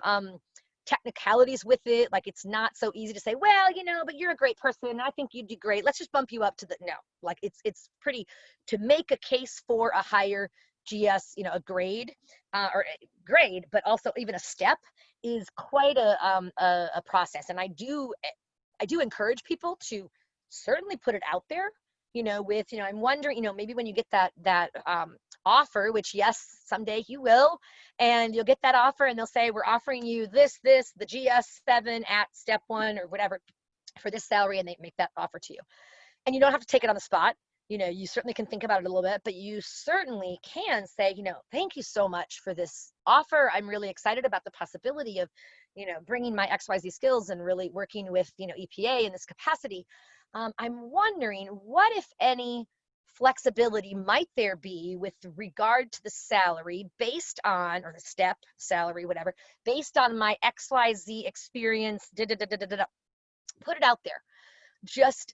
technicalities with it. Like, it's not so easy to say, well, but you're a great person, I think you'd do great, let's just bump you up to the, no. Like, it's pretty, to make a case for a higher GS, a grade, or a grade, but also even a step, is quite a process. And I do encourage people to certainly put it out there, with, I'm wondering, maybe when you get that offer, which, yes, someday you will, and you'll get that offer and they'll say, we're offering you this, the GS7 at step 1 or whatever for this salary, and they make that offer to you. And you don't have to take it on the spot. You certainly can think about it a little bit, but you certainly can say, thank you so much for this offer. I'm really excited about the possibility of, bringing my XYZ skills and really working with, EPA in this capacity. I'm wondering, what, if any, flexibility might there be with regard to the salary based on, or the step salary, whatever, based on my XYZ experience, put it out there. Just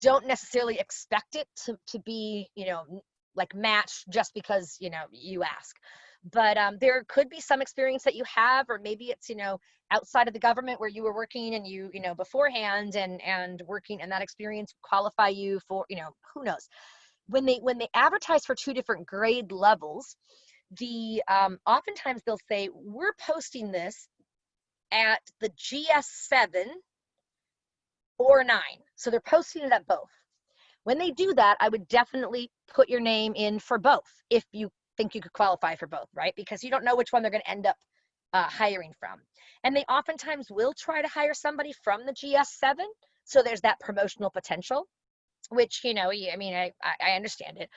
don't necessarily expect it to be, like, matched just because, you ask. But there could be some experience that you have, or maybe it's, outside of the government where you were working and you beforehand and working, and that experience qualify you for, who knows. When they advertise for 2 different grade levels, oftentimes they'll say, we're posting this at the GS7 or 9. So they're posting it at both. When they do that, I would definitely put your name in for both if you think you could qualify for both, right? Because you don't know which one they're going to end up hiring from. And they oftentimes will try to hire somebody from the GS7. So there's that promotional potential, which, I understand it.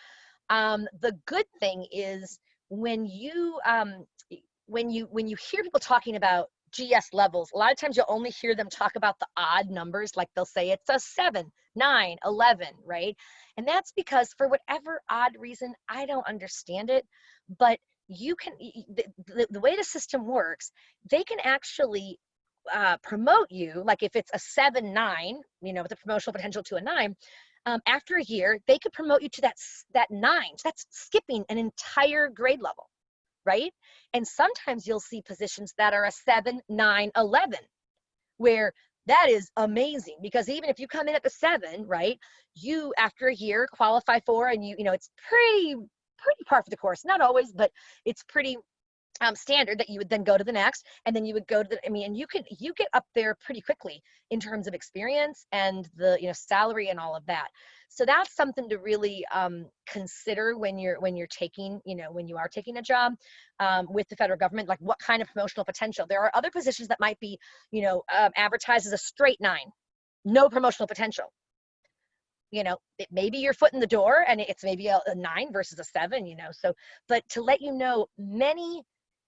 The good thing is, when you hear people talking about GS levels, a lot of times you'll only hear them talk about the odd numbers, like they'll say it's a 7, 9, 11, right? And that's because, for whatever odd reason, I don't understand it, but you can, the way the system works, they can actually promote you, like if it's a 7, 9, with a promotional potential to a 9, after a year, they could promote you to that 9. So that's skipping an entire grade level, right? And sometimes you'll see positions that are a 7, 9, 11, where that is amazing, because even if you come in at the 7, right, you, after a year, qualify for, and it's pretty par for the course. Not always, but it's pretty standard that you would then go to the next, and then you would go to the, and you get up there pretty quickly in terms of experience and the salary and all of that. So that's something to really consider when you're taking, when you are taking a job with the federal government, like what kind of promotional potential. There are other positions that might be, advertised as a straight 9, no promotional potential. It may be your foot in the door, and it's maybe a 9 versus a 7, so, but to let you know,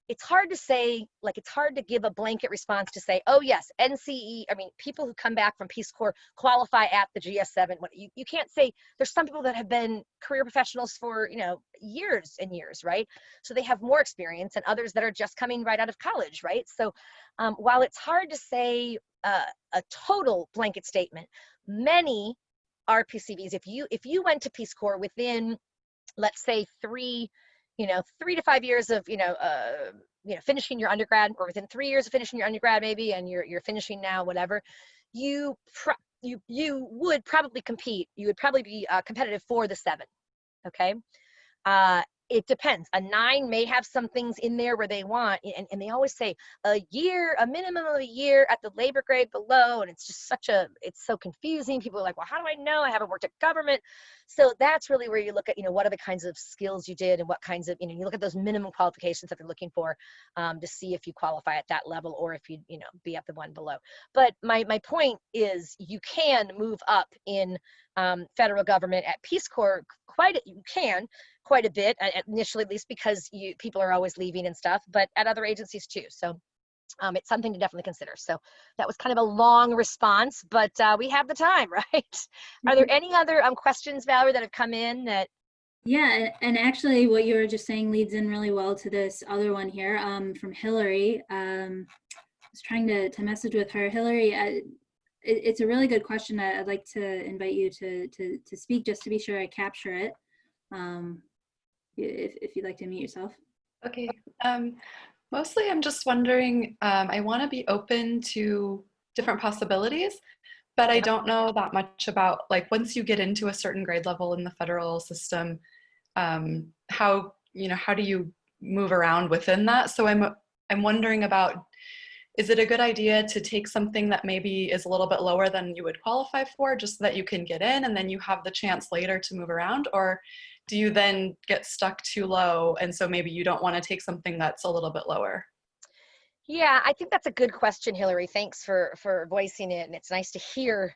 it's hard to say, like, it's hard to give a blanket response to say, oh yes, NCE, people who come back from Peace Corps qualify at the GS7. You can't say. There's some people that have been career professionals for, years and years, right? So they have more experience, and others that are just coming right out of college, right? So while it's hard to say a total blanket statement, many RPCVs, if you went to Peace Corps within, let's say, 3 to 5 years of finishing your undergrad, or within 3 years of finishing your undergrad maybe, and you're finishing now, whatever, you would probably compete. You would probably be competitive for the 7, okay? it depends. A 9 may have some things in there where they want, and they always say a minimum of a year at the labor grade below, and it's just it's so confusing. People are like, well, how do I know? I haven't worked at government. So that's really where you look at, what are the kinds of skills you did and what kinds of, you look at those minimum qualifications that they're looking for, to see if you qualify at that level or if you, be at the one below. But my point is you can move up in federal government at Peace Corps you can quite a bit, initially at least, because people are always leaving and stuff, but at other agencies too. So it's something to definitely consider. So that was kind of a long response, but we have the time, right? Are there any other questions, Valerie, that have come in that? Yeah, and actually what you were just saying leads in really well to this other one here, from Hillary. I was trying to message with her. Hillary, it's a really good question. I'd like to invite you to speak, just to be sure I capture it. If you'd like to mute yourself. Okay. Mostly I'm just wondering, I want to be open to different possibilities, but I don't know that much about, like, once you get into a certain grade level in the federal system, how do you move around within that? So I'm wondering about, is it a good idea to take something that maybe is a little bit lower than you would qualify for, just so that you can get in and then you have the chance later to move around? Or do you then get stuck too low and so maybe you don't want to take something that's a little bit lower? Yeah, I think that's a good question, Hillary. Thanks for voicing it, and it's nice to hear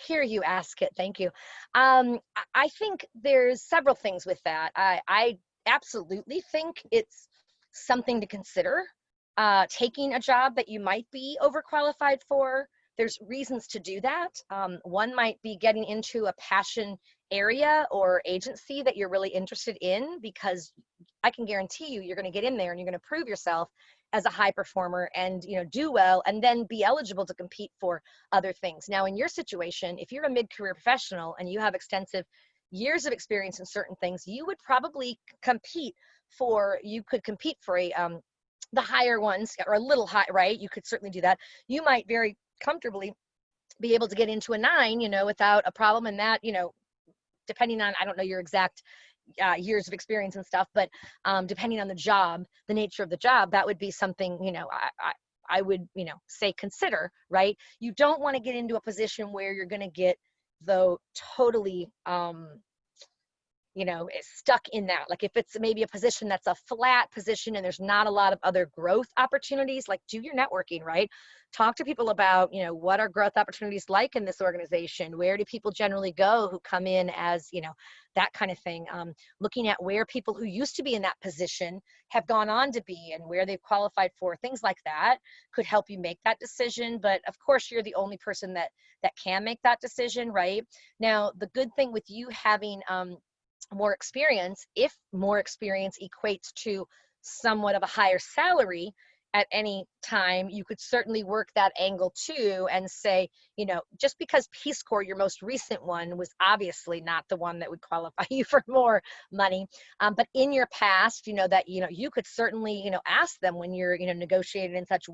you ask it. Thank you. I think there's several things with that. I absolutely think it's something to consider, taking a job that you might be overqualified for. There's reasons to do that. One might be getting into a passion area or agency that you're really interested in, because I can guarantee you're going to get in there and you're going to prove yourself as a high performer and do well, and then be eligible to compete for other things. Now, in your situation, if you're a mid-career professional and you have extensive years of experience in certain things, you would probably you could compete for the higher ones, or a little high, right? You could certainly do that. You might very comfortably be able to get into a 9, without a problem. And that, depending on, I don't know your exact years of experience and stuff, but depending on the nature of the job, that would be something, I would, say consider, right? You don't want to get into a position where you're going to get, though, totally, stuck in that. Like, if it's maybe a position that's a flat position and there's not a lot of other growth opportunities, like, do your networking, right? Talk to people about, what are growth opportunities like in this organization? Where do people generally go who come in as, that kind of thing. Looking at where people who used to be in that position have gone on to be and where they've qualified for, things like that could help you make that decision. But of course, you're the only person that can make that decision, right? Now, the good thing with you having more experience, if more experience equates to somewhat of a higher salary at any time, you could certainly work that angle too and say, just because Peace Corps, your most recent one, was obviously not the one that would qualify you for more money, but in your past, that you could certainly ask them when you're negotiating and such,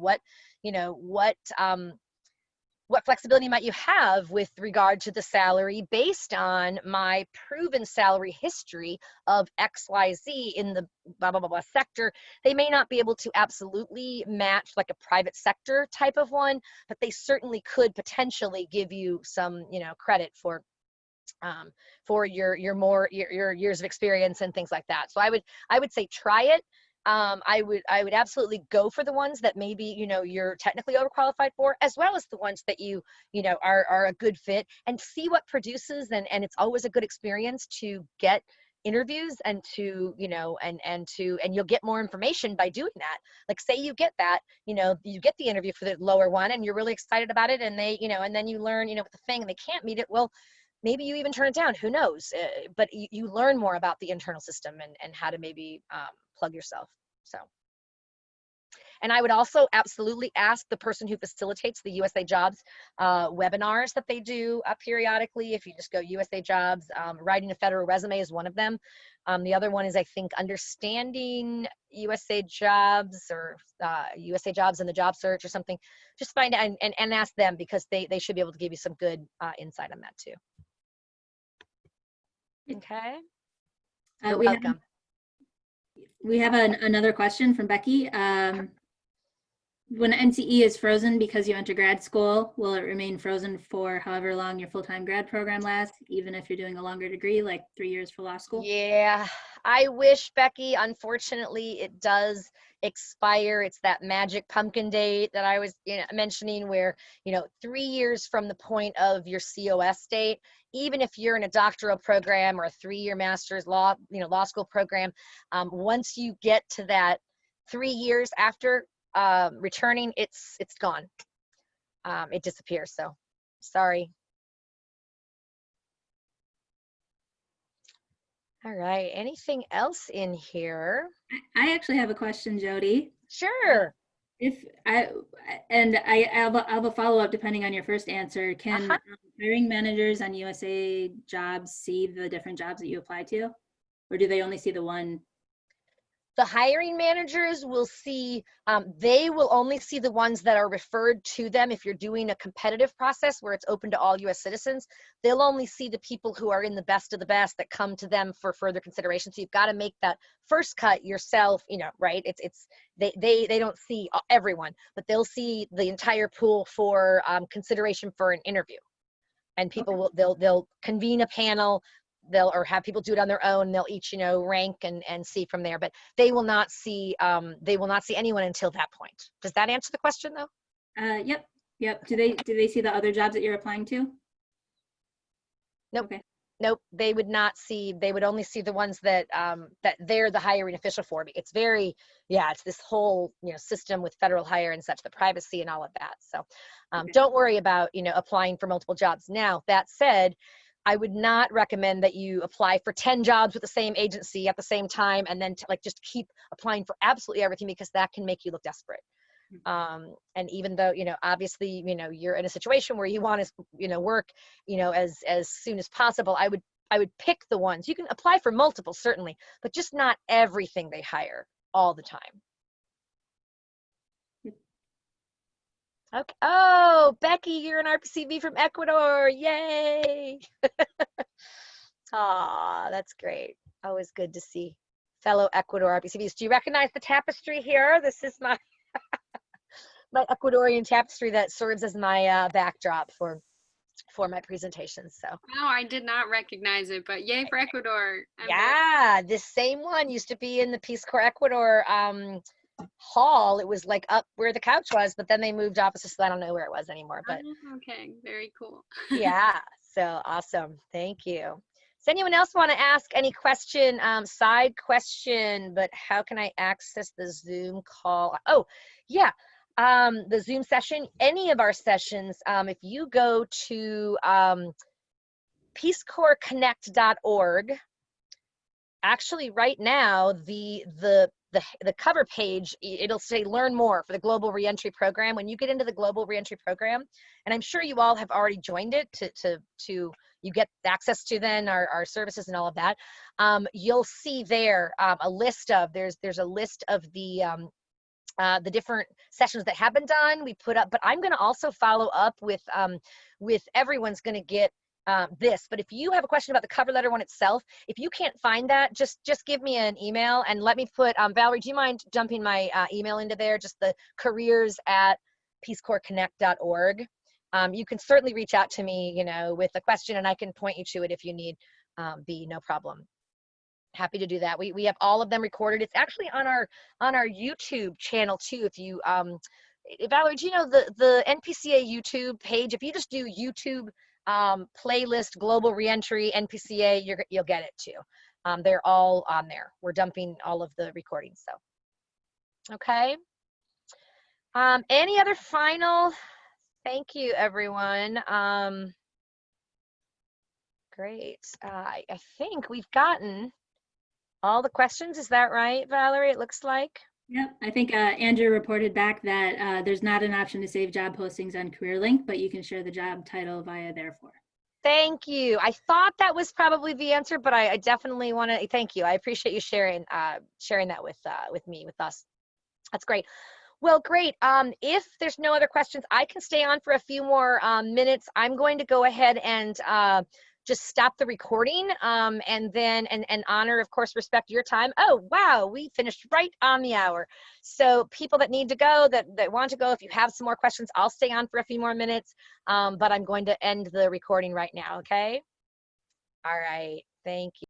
what flexibility might you have with regard to the salary based on my proven salary history of XYZ in the blah, blah, blah, blah sector. They may not be able to absolutely match like a private sector type of one, but they certainly could potentially give you some, credit for your years of experience and things like that. So I would say try it. I would absolutely go for the ones that maybe, you're technically overqualified for, as well as the ones that you are a good fit, and see what produces. And it's always a good experience to get interviews and to, and you'll get more information by doing that. Like, say you get that, you get the interview for the lower one and you're really excited about it, and they, and then you learn, with the thing, and they can't meet it. Well, maybe you even turn it down, who knows? But you learn more about the internal system and how to maybe plug yourself. So, and I would also absolutely ask the person who facilitates the USA Jobs webinars that they do periodically. If you just go USA Jobs, writing a federal resume is one of them. The other one is, I think, understanding USA Jobs, or USA Jobs and the job search or something. Just find out and ask them, because they should be able to give you some good insight on that too. Okay. You're welcome. We have another question from Becky. When NCE is frozen because you enter grad school, will it remain frozen for however long your full-time grad program lasts, even if you're doing a longer degree, like 3 years for law school? Yeah, I wish, Becky. Unfortunately, it does expire. It's that magic pumpkin date that I was mentioning where, 3 years from the point of your COS date, even if you're in a doctoral program or a 3-year master's law school program, once you get to that 3 years after returning, it's gone. It disappears. So sorry. All right. Anything else in here? I actually have a question, Jody. Sure. I have a follow-up depending on your first answer. Can hiring managers on USA Jobs see the different jobs that you apply to? Or do they only see the one? The hiring managers will see, they will only see the ones that are referred to them. If you're doing a competitive process where it's open to all US citizens, they'll only see the people who are in the best of the best that come to them for further consideration. So you've got to make that first cut yourself, right? They don't see everyone, but they'll see the entire pool for consideration for an interview. And people they'll convene a panel, or have people do it on their own. They'll each, rank and see from there, but they will not see anyone until that point. Does that answer the question though? Yep. Do they see the other jobs that you're applying to? Nope. Okay. Nope. They would not see, they would only see the ones that they're the hiring official for. It's it's this whole, system with federal hire and such, the privacy and all of that. So don't worry about, applying for multiple jobs. Now, that said, I would not recommend that you apply for 10 jobs with the same agency at the same time and then just keep applying for absolutely everything, because that can make you look desperate. And even though, obviously, you're in a situation where you want to, work, as soon as possible, I would pick the ones. You can apply for multiple, certainly, but just not everything they hire all the time. Okay. Oh, Becky, you're an RPCV from Ecuador. Yay. Aw, that's great. Always good to see fellow Ecuador RPCVs. Do you recognize the tapestry here? This is my my Ecuadorian tapestry that serves as my backdrop for my presentation. So. No, I did not recognize it, but yay for Ecuador. This same one used to be in the Peace Corps Ecuador hall. It was like up where the couch was, but then they moved offices, so I don't know where it was anymore. But okay, very cool. Yeah, so awesome. Thank you. Does anyone else want to ask any question, side question, but how can I access the Zoom call? Oh, yeah, the Zoom session, any of our sessions, if you go to peacecorpsconnect.org, actually right now, the cover page, it'll say learn more for the Global Reentry Program. When you get into the Global Reentry Program, and I'm sure you all have already joined it to you get access to then our services and all of that, you'll see there a list of, there's a list of the different sessions that have been done, we put up, but I'm going to also follow up with everyone's going to get this. But if you have a question about the cover letter one itself, if you can't find that, just give me an email and let me put, Valerie, do you mind dumping my email into there, just the careers@peacecorpsconnect.org. You can certainly reach out to me, with a question, and I can point you to it if you need be, no problem. Happy to do that. We have all of them recorded. It's actually on our YouTube channel too. If you Valerie, do you know the NPCA YouTube page? If you just do YouTube playlist Global Reentry NPCA, you'll get it too. They're all on there. We're dumping all of the recordings. So okay. Any other final? Thank you, everyone. Great. I think we've gotten all the questions. Is that right, Valerie? It looks like. Yep. I think Andrew reported back that there's not an option to save job postings on CareerLink, but you can share the job title via Therefore. Thank you. I thought that was probably the answer, but I definitely want to thank you. I appreciate you sharing that with me, with us. That's great. Well, great. If there's no other questions, I can stay on for a few more minutes. I'm going to go ahead and just stop the recording and then and honor, of course, respect your time. Oh, wow, we finished right on the hour. So people that need to go, that want to go, if you have some more questions, I'll stay on for a few more minutes, but I'm going to end the recording right now, okay? All right, thank you.